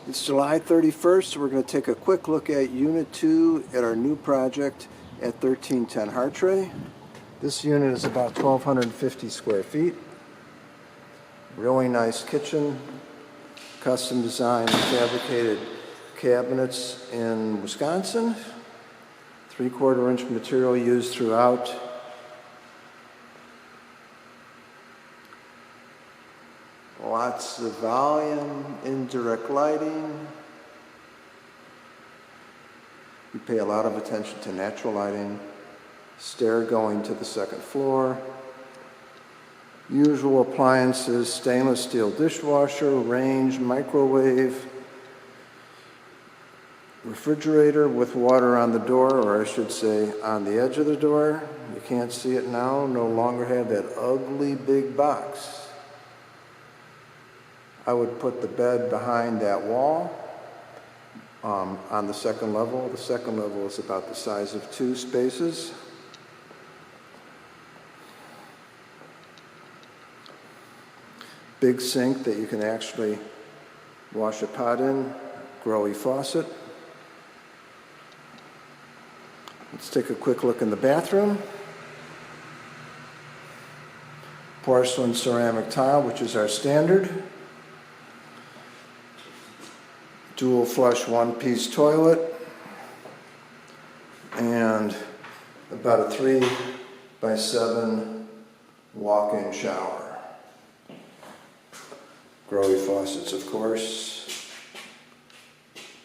It's July 31st, so we're going to take a quick look at Unit 2 at our new project at 1310 Hartrey. This unit is about 1,250 square feet. Really nice kitchen, custom designed fabricated cabinets in Wisconsin. 3/4 inch material used throughout. Lots of volume, indirect lighting. We pay a lot of attention to natural lighting. Stair going to the second floor. Usual appliances, stainless steel dishwasher, range, microwave, refrigerator with water on the door, or I should say on the edge of the door. You can't see it now, no longer have that ugly big box. I would put the bed behind that wall on the second level. The second level is about the size of 2 spaces. Big sink that you can actually wash a pot in, growy faucet. Let's take a quick look in the bathroom. Porcelain ceramic tile, which is our standard. Dual flush one-piece toilet, and about a 3x7 walk-in shower. Growy faucets, of course.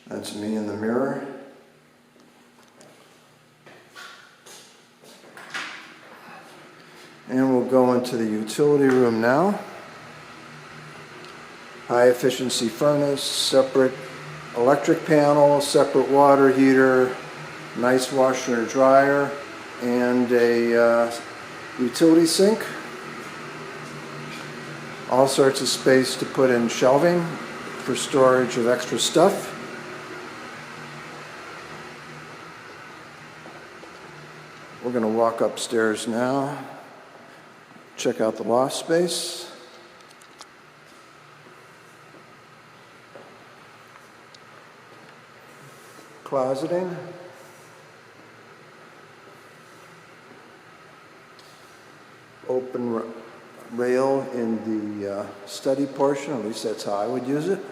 That's me in the mirror. And we'll go into the utility room now. High efficiency furnace, separate electric panel, separate water heater, nice washer and dryer, and a utility sink. All sorts of space to put in shelving for storage of extra stuff. We're going to walk upstairs now, check out the loft space. Closeting. Open rail in the study portion, at least that's how I would use it.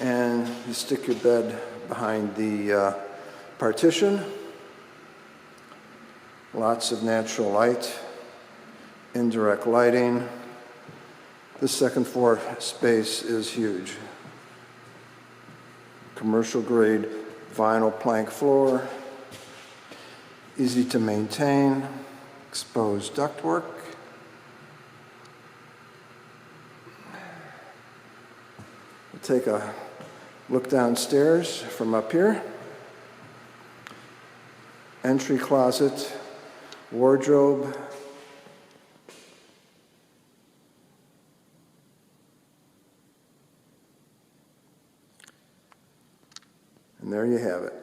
And you stick your bed behind the partition. Lots of natural light, indirect lighting. The second floor space is huge. Commercial grade vinyl plank floor, easy to maintain, exposed ductwork. We'll take a look downstairs from up here. Entry closet, wardrobe, and there you have it.